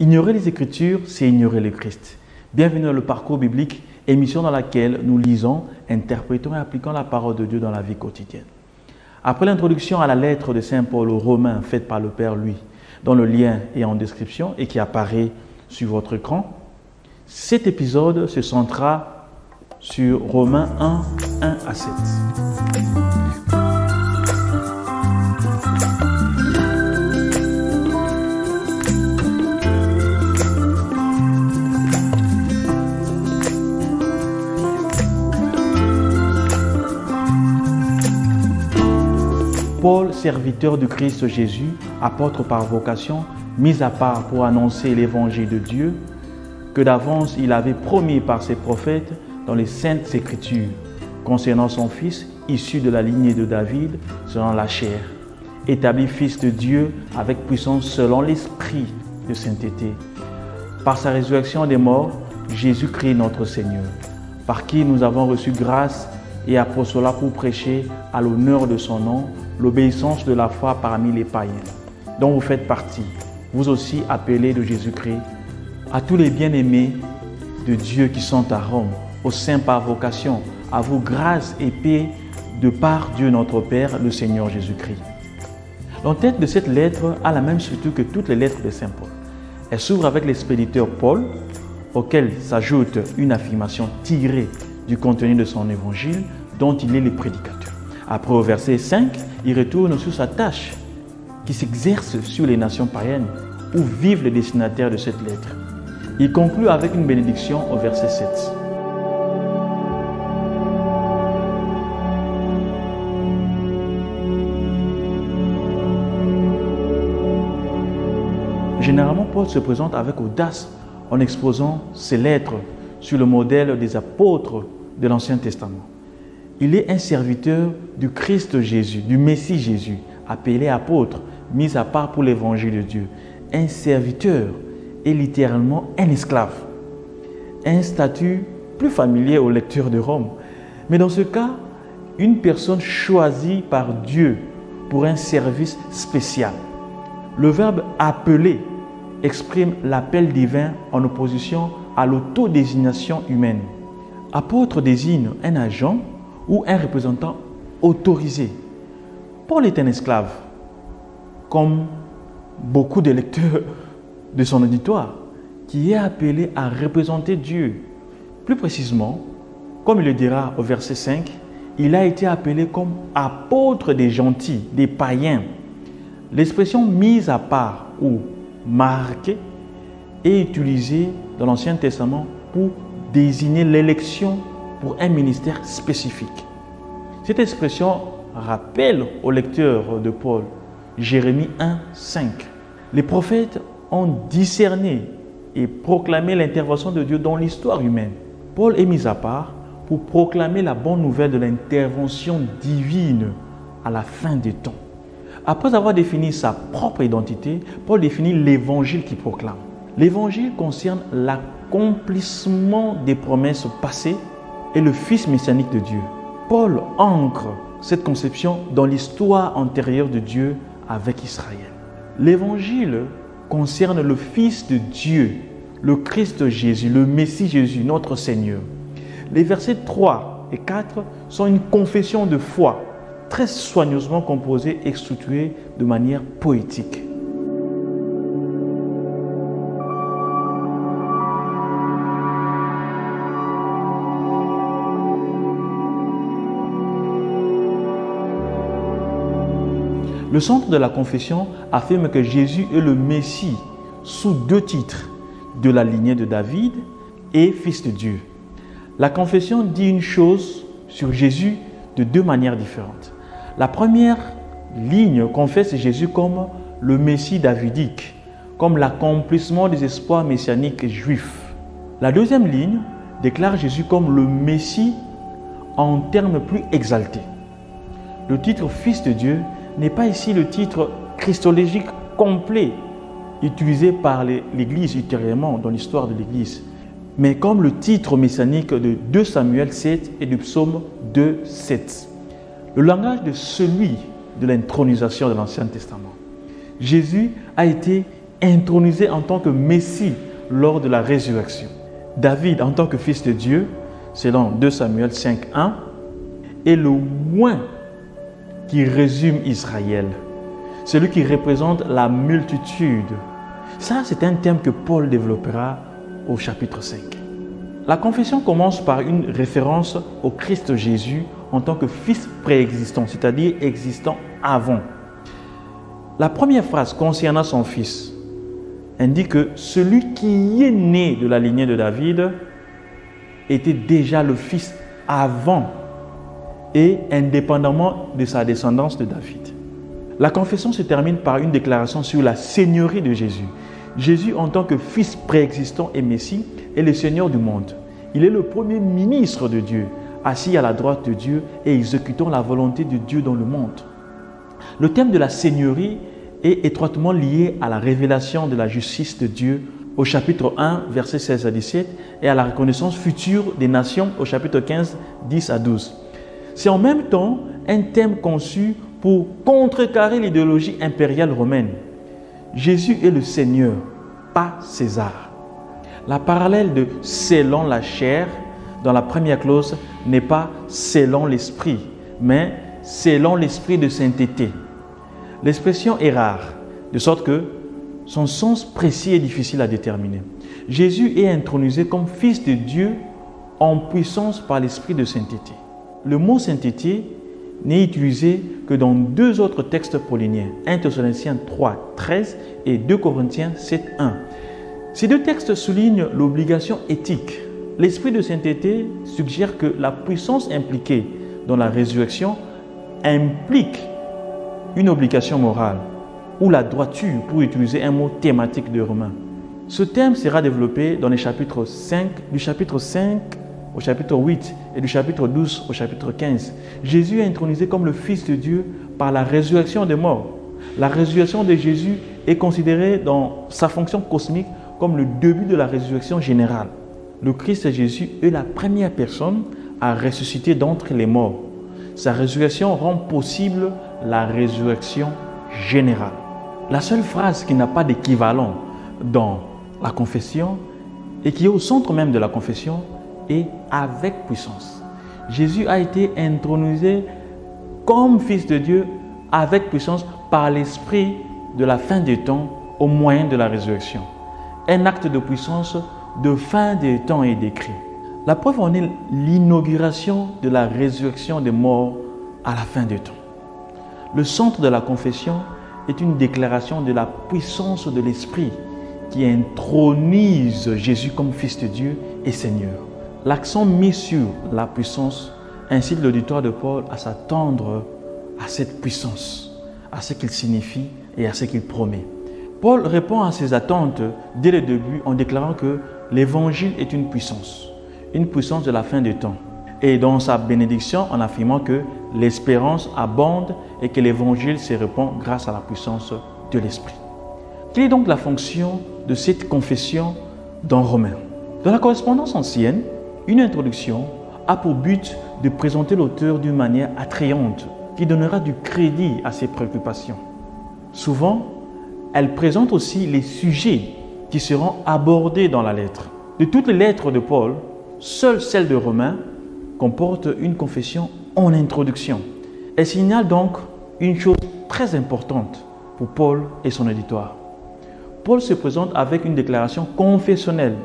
Ignorer les Écritures, c'est ignorer le Christ. Bienvenue dans le parcours biblique, émission dans laquelle nous lisons, interprétons et appliquons la parole de Dieu dans la vie quotidienne. Après l'introduction à la lettre de Saint Paul aux Romains faite par le Père Louis, dont le lien est en description et qui apparaît sur votre écran, cet épisode se centrera sur Romains 1, 1 à 7. Paul, serviteur du Christ Jésus, apôtre par vocation, mis à part pour annoncer l'évangile de Dieu, que d'avance il avait promis par ses prophètes dans les saintes Écritures, concernant son Fils, issu de la lignée de David, selon la chair, établi Fils de Dieu avec puissance selon l'Esprit de sainteté. Par sa résurrection des morts, Jésus-Christ notre Seigneur, par qui nous avons reçu grâce et apostolat pour prêcher à l'honneur de son nom, l'obéissance de la foi parmi les païens, dont vous faites partie, vous aussi appelés de Jésus-Christ, à tous les bien-aimés de Dieu qui sont à Rome, aux saints par vocation, à vous grâce et paix de par Dieu notre Père, le Seigneur Jésus-Christ. L'entête de cette lettre a la même structure que toutes les lettres de Saint Paul. Elle s'ouvre avec l'expéditeur Paul, auquel s'ajoute une affirmation tirée du contenu de son évangile, dont il est le prédicateur. Après, au verset 5, il retourne sur sa tâche qui s'exerce sur les nations païennes où vivent les destinataires de cette lettre. Il conclut avec une bénédiction au verset 7. Généralement, Paul se présente avec audace en exposant ses lettres sur le modèle des apôtres de l'Ancien Testament. Il est un serviteur du Christ Jésus, du Messie Jésus, appelé apôtre, mis à part pour l'évangile de Dieu. Un serviteur est littéralement un esclave. Un statut plus familier aux lecteurs de Rome. Mais dans ce cas, une personne choisie par Dieu pour un service spécial. Le verbe « appeler » exprime l'appel divin en opposition à l'autodésignation humaine. Apôtre désigne un agent ou un représentant autorisé. Paul est un esclave, comme beaucoup de lecteurs de son auditoire, qui est appelé à représenter Dieu. Plus précisément, comme il le dira au verset 5, il a été appelé comme apôtre des gentils, des païens. L'expression mise à part ou marquée est utilisée dans l'Ancien Testament pour désigner l'élection pour un ministère spécifique. Cette expression rappelle au lecteur de Paul Jérémie 1, 5. Les prophètes ont discerné et proclamé l'intervention de Dieu dans l'histoire humaine. Paul est mis à part pour proclamer la bonne nouvelle de l'intervention divine à la fin des temps. Après avoir défini sa propre identité, Paul définit l'évangile qu'il proclame. L'évangile concerne l'accomplissement des promesses passées et le Fils messianique de Dieu. Paul ancre cette conception dans l'histoire antérieure de Dieu avec Israël. L'évangile concerne le Fils de Dieu, le Christ Jésus, le Messie Jésus, notre Seigneur. Les versets 3 et 4 sont une confession de foi, très soigneusement composée et structurée de manière poétique. Le centre de la confession affirme que Jésus est le Messie sous deux titres, de la lignée de David et Fils de Dieu. La confession dit une chose sur Jésus de deux manières différentes. La première ligne confesse Jésus comme le Messie davidique, comme l'accomplissement des espoirs messianiques juifs. La deuxième ligne déclare Jésus comme le Messie en termes plus exaltés. Le titre Fils de Dieu n'est pas ici le titre christologique complet utilisé par l'Église ultérieurement dans l'histoire de l'Église, mais comme le titre messianique de 2 Samuel 7 et du psaume 2, 7. Le langage de celui de l'intronisation de l'Ancien Testament. Jésus a été intronisé en tant que Messie lors de la résurrection. David, en tant que fils de Dieu, selon 2 Samuel 5:1, est le oint qui résume Israël, celui qui représente la multitude. Ça, c'est un thème que Paul développera au chapitre 5. La confession commence par une référence au Christ Jésus en tant que fils préexistant, c'est-à-dire existant avant. La première phrase concernant son fils indique que celui qui est né de la lignée de David était déjà le fils avant et indépendamment de sa descendance de David. La confession se termine par une déclaration sur la seigneurie de Jésus. Jésus, en tant que fils préexistant et Messie, est le Seigneur du monde. Il est le premier ministre de Dieu, assis à la droite de Dieu et exécutant la volonté de Dieu dans le monde. Le thème de la seigneurie est étroitement lié à la révélation de la justice de Dieu au chapitre 1, versets 16 à 17 et à la reconnaissance future des nations au chapitre 15, 10 à 12. C'est en même temps un thème conçu pour contrecarrer l'idéologie impériale romaine. Jésus est le Seigneur, pas César. La parallèle de « selon la chair » dans la première clause n'est pas « selon l'esprit », mais « selon l'esprit de sainteté ». L'expression est rare, de sorte que son sens précis est difficile à déterminer. Jésus est intronisé comme fils de Dieu en puissance par l'esprit de sainteté. Le mot sainteté n'est utilisé que dans deux autres textes pauliniens, 1 Thessaloniciens 3, 13 et 2 Corinthiens 7, 1. Ces deux textes soulignent l'obligation éthique. L'esprit de sainteté suggère que la puissance impliquée dans la résurrection implique une obligation morale ou la droiture, pour utiliser un mot thématique de Romains. Ce thème sera développé dans les chapitres 5, du chapitre 5 au chapitre 8 et du chapitre 12 au chapitre 15. Jésus est intronisé comme le Fils de Dieu par la résurrection des morts. La résurrection de Jésus est considérée dans sa fonction cosmique comme le début de la résurrection générale. Le Christ Jésus est la première personne à ressusciter d'entre les morts. Sa résurrection rend possible la résurrection générale. La seule phrase qui n'a pas d'équivalent dans la confession et qui est au centre même de la confession est « avec puissance ». Jésus a été intronisé comme Fils de Dieu avec puissance par l'Esprit de la fin des temps au moyen de la résurrection. Un acte de puissance de fin des temps est décrit. La preuve en est l'inauguration de la résurrection des morts à la fin des temps. Le centre de la confession est une déclaration de la puissance de l'Esprit qui intronise Jésus comme Fils de Dieu et Seigneur. L'accent mis sur la puissance incite l'auditoire de Paul à s'attendre à cette puissance, à ce qu'il signifie et à ce qu'il promet. Paul répond à ces attentes dès le début en déclarant que l'Évangile est une puissance de la fin des temps. Et dans sa bénédiction en affirmant que l'espérance abonde et que l'Évangile se répand grâce à la puissance de l'Esprit. Quelle est donc la fonction de cette confession dans Romains? Dans la correspondance ancienne, une introduction a pour but de présenter l'auteur d'une manière attrayante qui donnera du crédit à ses préoccupations. Souvent, elle présente aussi les sujets qui seront abordés dans la lettre. De toutes les lettres de Paul, seule celle de Romains comporte une confession en introduction. Elle signale donc une chose très importante pour Paul et son auditoire. Paul se présente avec une déclaration confessionnelle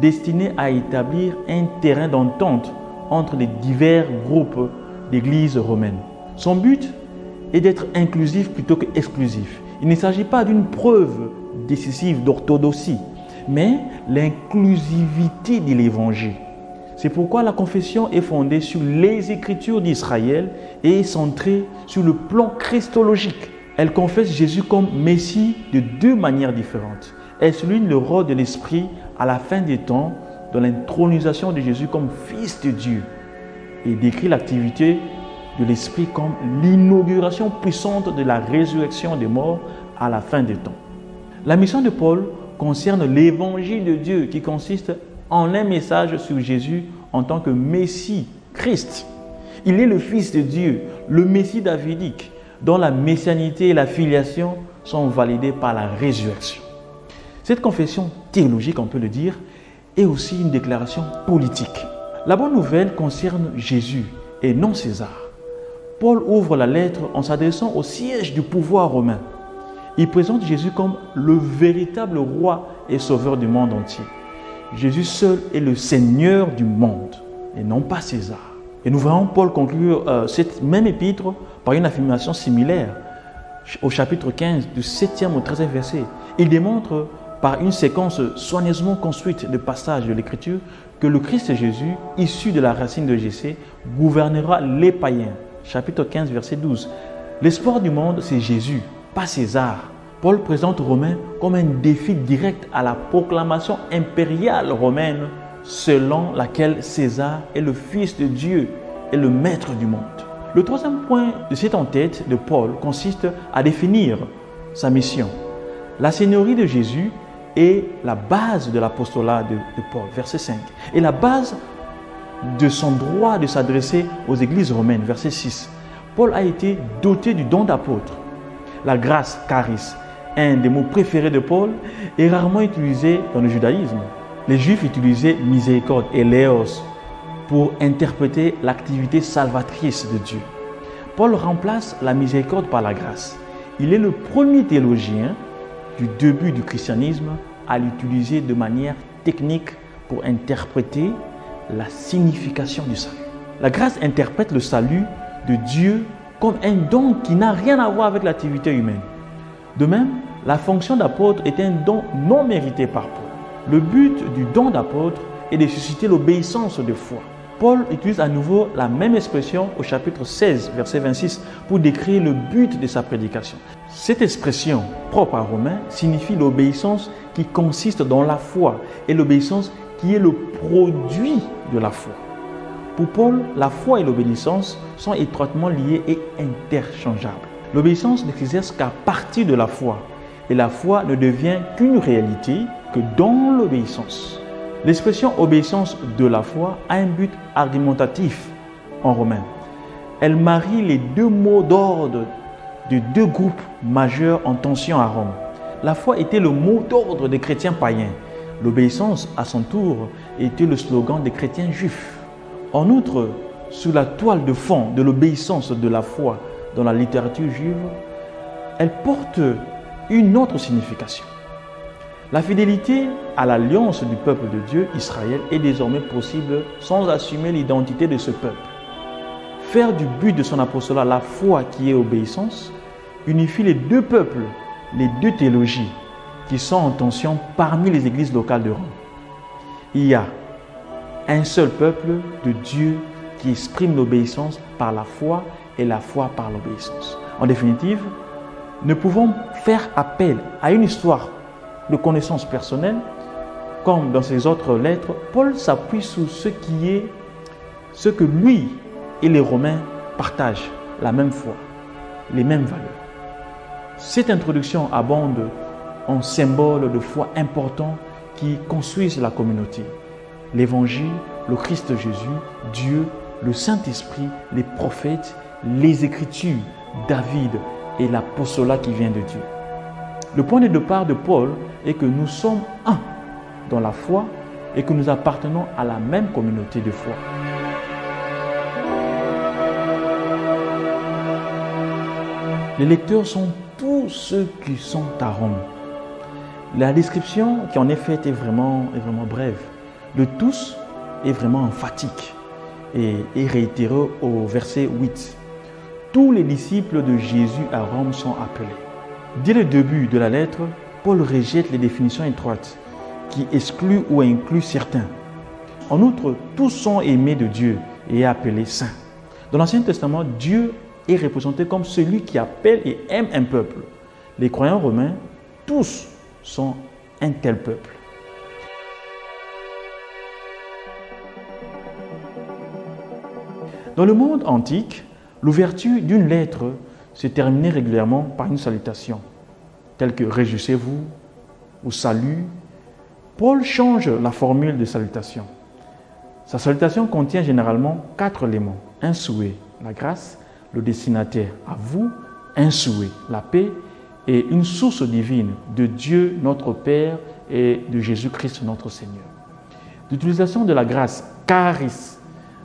destinée à établir un terrain d'entente entre les divers groupes d'églises romaines. Son but est d'être inclusif plutôt qu'exclusif. Il ne s'agit pas d'une preuve décisive d'orthodoxie, mais l'inclusivité de l'Évangile. C'est pourquoi la confession est fondée sur les Écritures d'Israël et est centrée sur le plan christologique. Elle confesse Jésus comme Messie de deux manières différentes. Elle souligne le rôle de l'Esprit à la fin des temps dans l'intronisation de Jésus comme Fils de Dieu et décrit l'activité de l'Esprit comme l'inauguration puissante de la résurrection des morts à la fin des temps. La mission de Paul concerne l'Évangile de Dieu qui consiste en un message sur Jésus en tant que Messie, Christ. Il est le Fils de Dieu, le Messie davidique, dont la messianité et la filiation sont validées par la résurrection. Cette confession théologique, on peut le dire, est aussi une déclaration politique. La bonne nouvelle concerne Jésus et non César. Paul ouvre la lettre en s'adressant au siège du pouvoir romain. Il présente Jésus comme le véritable roi et sauveur du monde entier. Jésus seul est le Seigneur du monde et non pas César. Et nous voyons Paul conclure cette même épître par une affirmation similaire au chapitre 15 du 7e au 13e verset. Il démontre par une séquence soigneusement construite de passages de l'Écriture que le Christ Jésus, issu de la racine de Jessé, gouvernera les païens. Chapitre 15, verset 12. L'espoir du monde, c'est Jésus, pas César. Paul présente Romains comme un défi direct à la proclamation impériale romaine selon laquelle César est le Fils de Dieu et le Maître du monde. Le troisième point de cette entête de Paul consiste à définir sa mission. La seigneurie de Jésus est la base de l'apostolat de Paul, verset 5, et la base de son droit de s'adresser aux églises romaines, verset 6. Paul a été doté du don d'apôtre. La grâce, charis, un des mots préférés de Paul, est rarement utilisé dans le judaïsme. Les Juifs utilisaient miséricorde, eleos, pour interpréter l'activité salvatrice de Dieu. Paul remplace la miséricorde par la grâce. Il est le premier théologien du début du christianisme à l'utiliser de manière technique pour interpréter la signification du salut. La grâce interprète le salut de Dieu comme un don qui n'a rien à voir avec l'activité humaine. De même, la fonction d'apôtre est un don non mérité par Paul. Le but du don d'apôtre est de susciter l'obéissance de foi. Paul utilise à nouveau la même expression au chapitre 16, verset 26, pour décrire le but de sa prédication. Cette expression, propre à Romains, signifie l'obéissance qui consiste dans la foi et l'obéissance qui est le produit de la foi. Pour Paul, la foi et l'obéissance sont étroitement liées et interchangeables. L'obéissance ne s'exerce qu'à partir de la foi et la foi ne devient qu'une réalité que dans l'obéissance. L'expression obéissance de la foi a un but argumentatif en romain. Elle marie les deux mots d'ordre de deux groupes majeurs en tension à Rome. La foi était le mot d'ordre des chrétiens païens. L'obéissance, à son tour, était le slogan des chrétiens juifs. En outre, sous la toile de fond de l'obéissance de la foi dans la littérature juive, elle porte une autre signification. La fidélité à l'alliance du peuple de Dieu, Israël, est désormais possible sans assumer l'identité de ce peuple. Faire du but de son apostolat la foi qui est obéissance unifie les deux peuples, les deux théologies qui sont en tension parmi les églises locales de Rome. Il y a un seul peuple de Dieu qui exprime l'obéissance par la foi et la foi par l'obéissance. En définitive, nous pouvons faire appel à une histoire de connaissance personnelle, comme dans ses autres lettres. Paul s'appuie sur ce que lui et les Romains partagent, la même foi, les mêmes valeurs. Cette introduction abonde en symboles de foi importants qui construisent la communauté. L'Évangile, le Christ Jésus, Dieu, le Saint-Esprit, les prophètes, les Écritures, David et l'apostolat qui vient de Dieu. Le point de départ de Paul est que nous sommes un dans la foi et que nous appartenons à la même communauté de foi. Les lecteurs sont tous ceux qui sont à Rome. La description qui en est faite est vraiment brève. Le tous est vraiment emphatique et est réitéré au verset 8. Tous les disciples de Jésus à Rome sont appelés. Dès le début de la lettre, Paul rejette les définitions étroites qui excluent ou incluent certains. En outre, tous sont aimés de Dieu et appelés saints. Dans l'Ancien Testament, Dieu est représenté comme celui qui appelle et aime un peuple. Les croyants romains, tous sont un tel peuple. Dans le monde antique, l'ouverture d'une lettre se terminait régulièrement par une salutation, telle que « Réjouissez-vous » ou « Salut ». Paul change la formule de salutation. Sa salutation contient généralement 4 éléments. Un souhait, la grâce, le destinataire, à vous, un souhait, la paix, et une source divine de Dieu notre Père et de Jésus-Christ notre Seigneur. L'utilisation de la grâce charis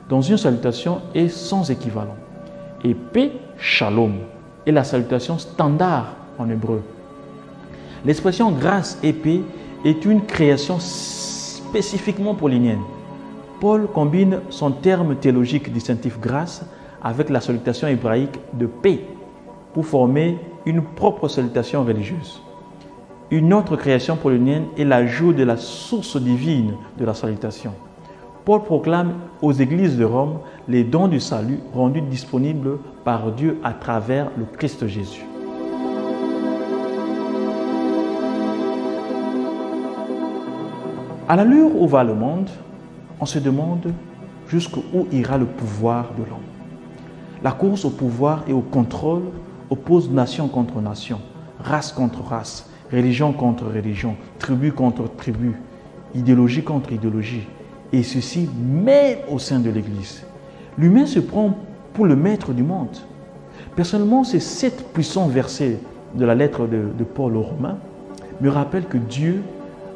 dans une salutation est sans équivalent. Et paix, shalom, est la salutation standard en hébreu. L'expression grâce et paix est une création spécifiquement paulinienne. Paul combine son terme théologique distinctif grâce avec la salutation hébraïque de paix pour former une propre salutation religieuse. Une autre création paulinienne est l'ajout de la source divine de la salutation. Paul proclame aux églises de Rome les dons du salut rendus disponibles par Dieu à travers le Christ Jésus. À l'allure où va le monde, on se demande jusqu'où ira le pouvoir de l'homme. La course au pouvoir et au contrôle oppose nation contre nation, race contre race, religion contre religion, tribu contre tribu, idéologie contre idéologie, et ceci même au sein de l'Église. L'humain se prend pour le maître du monde. Personnellement, ces 7 puissants versets de la lettre de Paul aux Romains me rappellent que Dieu,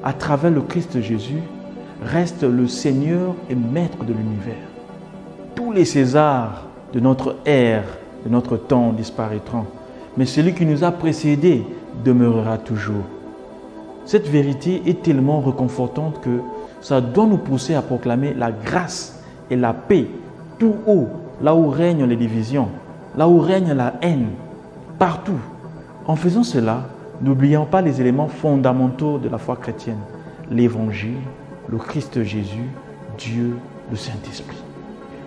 à travers le Christ Jésus, reste le Seigneur et Maître de l'univers. Tous les Césars de notre ère, de notre temps disparaîtront, mais celui qui nous a précédés demeurera toujours. Cette vérité est tellement réconfortante que ça doit nous pousser à proclamer la grâce et la paix tout haut, là où règnent les divisions, là où règne la haine, partout. En faisant cela, n'oublions pas les éléments fondamentaux de la foi chrétienne, l'Évangile, le Christ Jésus, Dieu, le Saint-Esprit.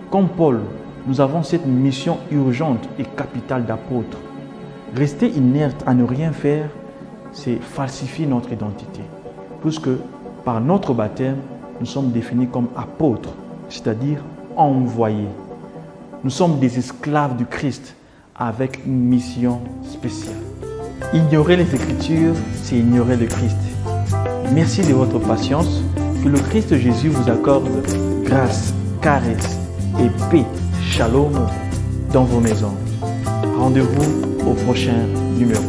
Comme Paul, nous avons cette mission urgente et capitale d'apôtre. Rester inerte à ne rien faire, c'est falsifier notre identité, puisque par notre baptême, nous sommes définis comme apôtres, c'est-à-dire envoyés. Nous sommes des esclaves du Christ avec une mission spéciale. Ignorer les Écritures, c'est ignorer le Christ. Merci de votre patience. Que le Christ Jésus vous accorde grâce, caresse et paix, shalom dans vos maisons. Rendez-vous au prochain numéro.